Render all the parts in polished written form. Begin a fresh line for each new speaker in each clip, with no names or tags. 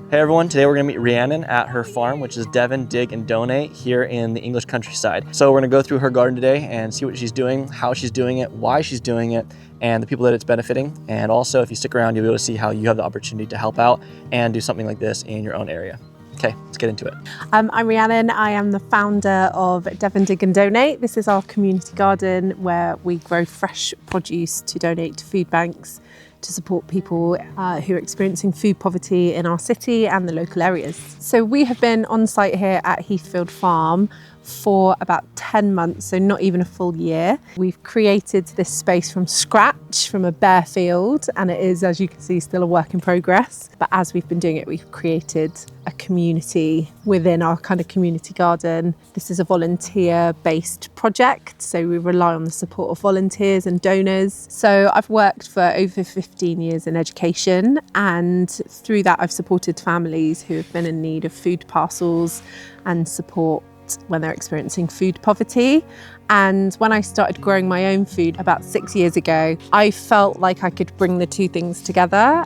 Hey everyone, today we're gonna meet Rhiannon at her farm, which is Devon Dig and Donate here in the English countryside. So we're gonna go through her garden today and see what she's doing, how she's doing it, why she's doing it, and the people that it's benefiting. And also, if you stick around, you'll be able to see how you have the opportunity to help out and do something like this in your own area. Okay, let's get into it.
I'm Rhiannon. I am the founder of Devon Dig and Donate. This is our community garden where we grow fresh produce to donate to food banks to support people who are experiencing food poverty in our city and the local areas. So we have been on site here at Heathfield Farm for about 10 months, so not even a full year. We've created this space from scratch, from a bare field, and it is, as you can see, still a work in progress. But as we've been doing it, we've created a community within our kind of community garden. This is a volunteer-based project, so we rely on the support of volunteers and donors. So I've worked for over 15 years in education, and through that I've supported families who have been in need of food parcels and support when they're experiencing food poverty. And when I started growing my own food about 6 years ago, I felt like I could bring the two things together.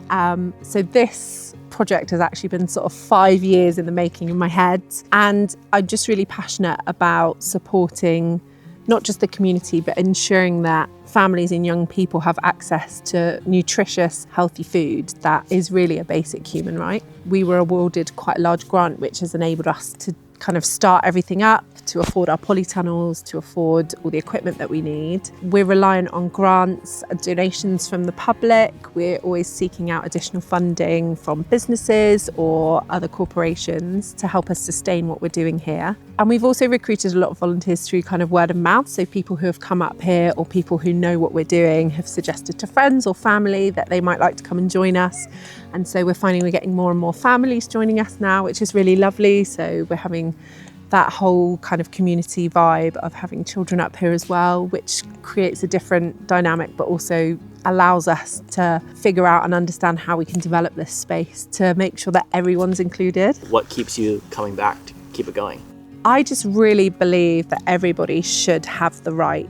So this project has actually been sort of 5 years in the making in my head. And I'm just really passionate about supporting not just the community, but ensuring that families and young people have access to nutritious, healthy food that is really a basic human right. We were awarded quite a large grant, which has enabled us to kind of start everything up, to afford our polytunnels, to afford all the equipment that we need. We're reliant on grants and donations from the public. We're always seeking out additional funding from businesses or other corporations to help us sustain what we're doing here. And we've also recruited a lot of volunteers through kind of word of mouth. So people who have come up here or people who know what we're doing have suggested to friends or family that they might like to come and join us. And so we're finding we're getting more and more families joining us now, which is really lovely. So we're having that whole kind of community vibe of having children up here as well, which creates a different dynamic, but also allows us to figure out and understand how we can develop this space to make sure that everyone's included.
What keeps you coming back to keep it going?
I just really believe that everybody should have the right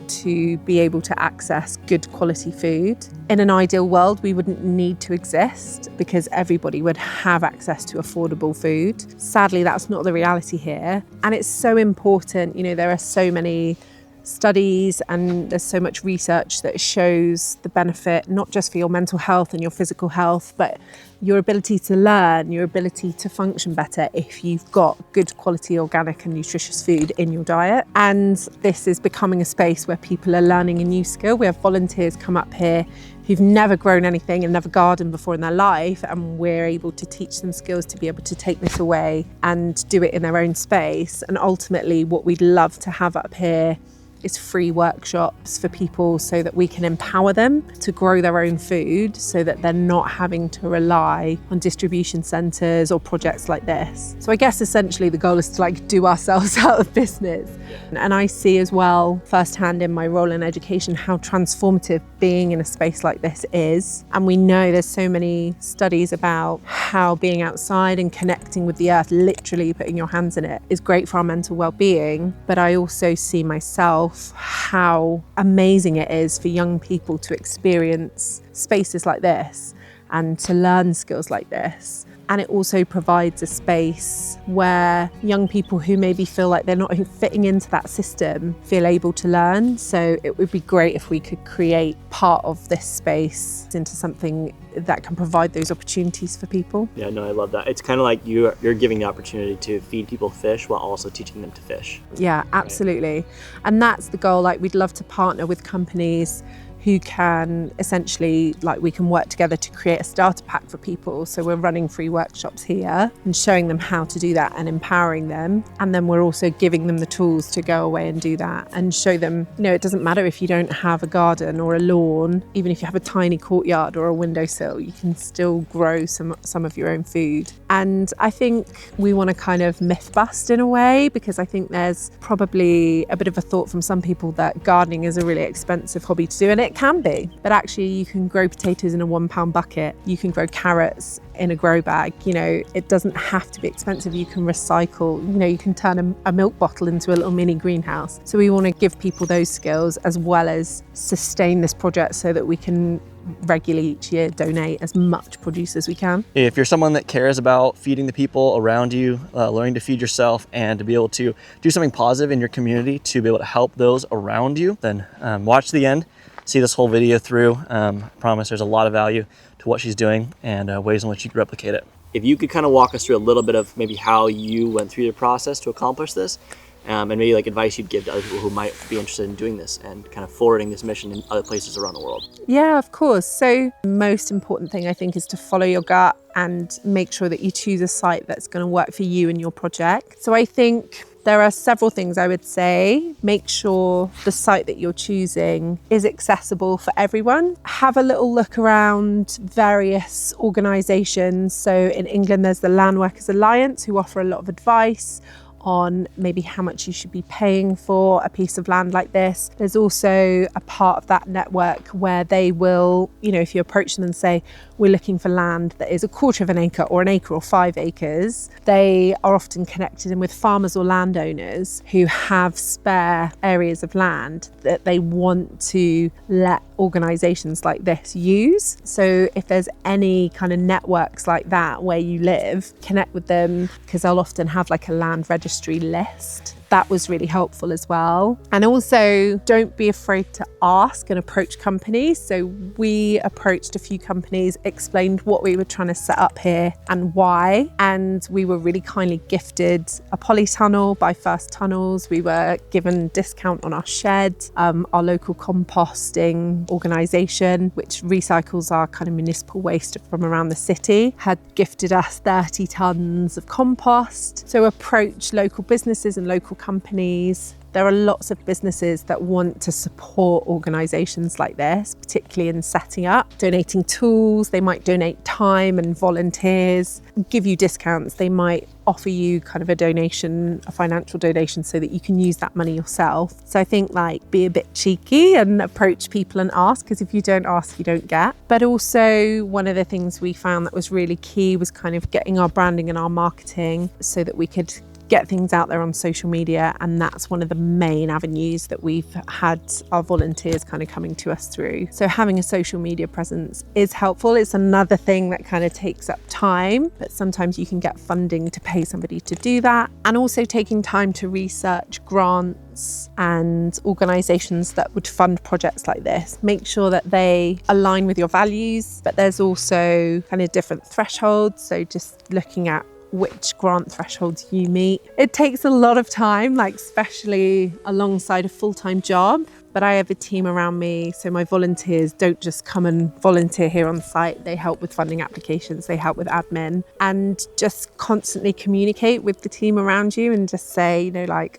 to be able to access good quality food. In an ideal world, we wouldn't need to exist because everybody would have access to affordable food. Sadly, that's not the reality here. And it's so important, you know, there are so many studies and there's so much research that shows the benefit, not just for your mental health and your physical health, but your ability to learn, your ability to function better if you've got good quality organic and nutritious food in your diet. And this is becoming a space where people are learning a new skill. We have volunteers come up here who've never grown anything and never gardened before in their life, and we're able to teach them skills to be able to take this away and do it in their own space. And ultimately what we'd love to have up here is free workshops for people so that we can empower them to grow their own food so that they're not having to rely on distribution centres or projects like this. So I guess essentially the goal is to do ourselves out of business. And I see as well firsthand in my role in education how transformative being in a space like this is. And we know there's so many studies about how being outside and connecting with the earth, literally putting your hands in it, is great for our mental well-being. But I also see myself how amazing it is for young people to experience spaces like this and to learn skills like this. And it also provides a space where young people who maybe feel like they're not fitting into that system feel able to learn. So it would be great if we could create part of this space into something that can provide those opportunities for people.
Yeah, no, I love that. It's kind of like you're giving the opportunity to feed people fish while also teaching them to fish.
Yeah, absolutely. Right. And that's the goal. We'd love to partner with companies who can essentially, we can work together to create a starter pack for people. So we're running free workshops here and showing them how to do that and empowering them. And then we're also giving them the tools to go away and do that and show them, it doesn't matter if you don't have a garden or a lawn, even if you have a tiny courtyard or a windowsill, you can still grow some of your own food. And I think we want to kind of myth bust in a way, because I think there's probably a bit of a thought from some people that gardening is a really expensive hobby to do, and it can be, but actually you can grow potatoes in a £1 bucket, you can grow carrots in a grow bag. It doesn't have to be expensive. You can recycle, you can turn a milk bottle into a little mini greenhouse. So we want to give people those skills as well as sustain this project so that we can regularly each year donate as much produce as we can.
If you're someone that cares about feeding the people around you, learning to feed yourself, and to be able to do something positive in your community to be able to help those around you, then watch the end, see this whole video through. I promise there's a lot of value to what she's doing and ways in which you can replicate it. If you could kind of walk us through a little bit of maybe how you went through your process to accomplish this, and maybe like advice you'd give to other people who might be interested in doing this and kind of forwarding this mission in other places around the world.
Yeah, of course. So the most important thing I think is to follow your gut and make sure that you choose a site that's going to work for you and your project. So I think there are several things I would say. Make sure the site that you're choosing is accessible for everyone. Have a little look around various organisations. So in England, there's the Land Workers Alliance, who offer a lot of advice on maybe how much you should be paying for a piece of land like this. There's also a part of that network where they will, if you approach them and say, we're looking for land that is 1/4 of an acre or an acre or 5 acres, they are often connected in with farmers or landowners who have spare areas of land that they want to let organisations like this use. So if there's any kind of networks like that where you live, connect with them, because they'll often have like a land registry list. That was really helpful as well. And also, don't be afraid to ask and approach companies. So we approached a few companies, explained what we were trying to set up here and why. And we were really kindly gifted a polytunnel by First Tunnels. We were given discount on our shed. Our local composting organisation, which recycles our kind of municipal waste from around the city, had gifted us 30 tonnes of compost. So approach local businesses and local companies. There are lots of businesses that want to support organisations like this, particularly in setting up, donating tools. They might donate time and volunteers, give you discounts. They might offer you kind of a donation, a financial donation, so that you can use that money yourself. So I think be a bit cheeky and approach people and ask, because if you don't ask, you don't get. But also one of the things we found that was really key was kind of getting our branding and our marketing so that we could get things out there on social media, and that's one of the main avenues that we've had our volunteers kind of coming to us through. So having a social media presence is helpful. It's another thing that kind of takes up time, but sometimes you can get funding to pay somebody to do that. And also taking time to research grants and organisations that would fund projects like this. Make sure that they align with your values, but there's also kind of different thresholds. So just looking at which grant thresholds you meet. It takes a lot of time, especially alongside a full-time job, but I have a team around me, so my volunteers don't just come and volunteer here on site. They help with funding applications, they help with admin, and just constantly communicate with the team around you and just say,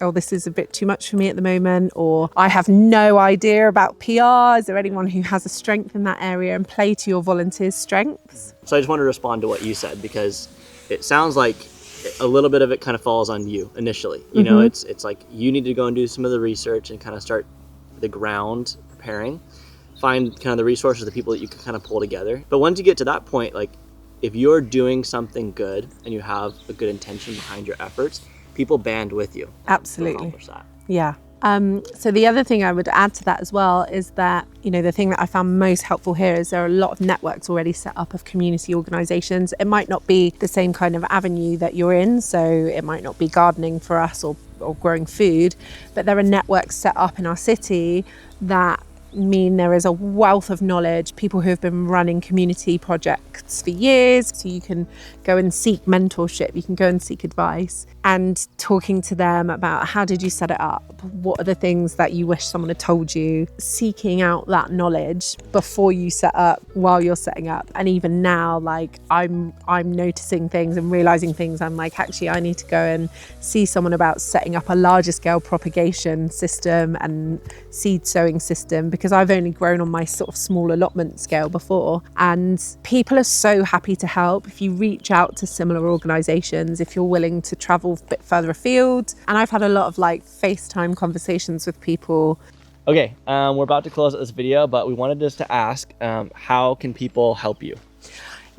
oh, this is a bit too much for me at the moment, or I have no idea about PR. Is there anyone who has a strength in that area? And play to your volunteers' strengths.
So I just want to respond to what you said, because it sounds like a little bit of it kind of falls on you initially. It's like you need to go and do some of the research and kind of start the ground preparing, find kind of the resources, the people that you can kind of pull together. But once you get to that point, if you're doing something good and you have a good intention behind your efforts, people band with you.
Absolutely.
To accomplish that.
Yeah. So the other thing I would add to that as well is that, the thing that I found most helpful here is there are a lot of networks already set up of community organisations. It might not be the same kind of avenue that you're in, so it might not be gardening for us or growing food, but there are networks set up in our city that mean there is a wealth of knowledge, people who have been running community projects for years. So you can go and seek mentorship, you can go and seek advice, and talking to them about how did you set it up? What are the things that you wish someone had told you? Seeking out that knowledge before you set up, while you're setting up. And even now, I'm noticing things and realizing things. I'm actually, I need to go and see someone about setting up a larger scale propagation system and seed sowing system, because I've only grown on my sort of small allotment scale before. And people are so happy to help if you reach out to similar organisations, if you're willing to travel a bit further afield. And I've had a lot of FaceTime conversations with people.
Okay, we're about to close out this video, but we wanted just to ask, how can people help you?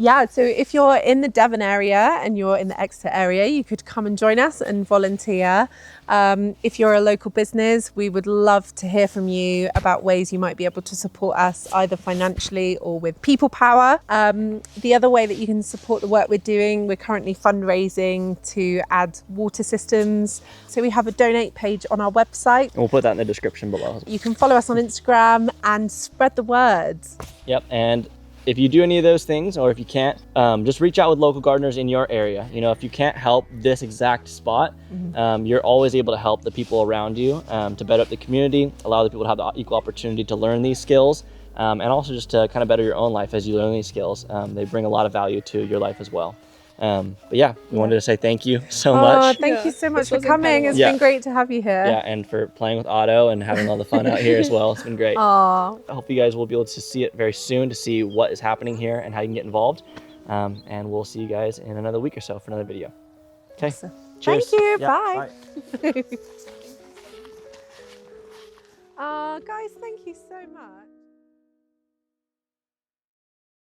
Yeah, so if you're in the Devon area and you're in the Exeter area, you could come and join us and volunteer. If you're a local business, we would love to hear from you about ways you might be able to support us either financially or with people power. The other way that you can support the work we're doing, we're currently fundraising to add water systems. So we have a donate page on our website.
We'll put that in the description below.
You can follow us on Instagram and spread the word.
Yep, and if you do any of those things, or if you can't, just reach out with local gardeners in your area. You know, if you can't help this exact spot, you're always able to help the people around you to better up the community, allow the people to have the equal opportunity to learn these skills, and also just to kind of better your own life as you learn these skills. They bring a lot of value to your life as well. But yeah, we wanted to say thank you so much.
Thank you so much for coming. It's been great to have you here.
Yeah, and for playing with Otto and having all the fun out here as well. It's been great. I hope you guys will be able to see it very soon, to see what is happening here and how you can get involved. And we'll see you guys in another week or so for another video. Okay,
Awesome.
Cheers.
Thank you.
Yeah,
Bye.
bye.
Guys, thank you so much.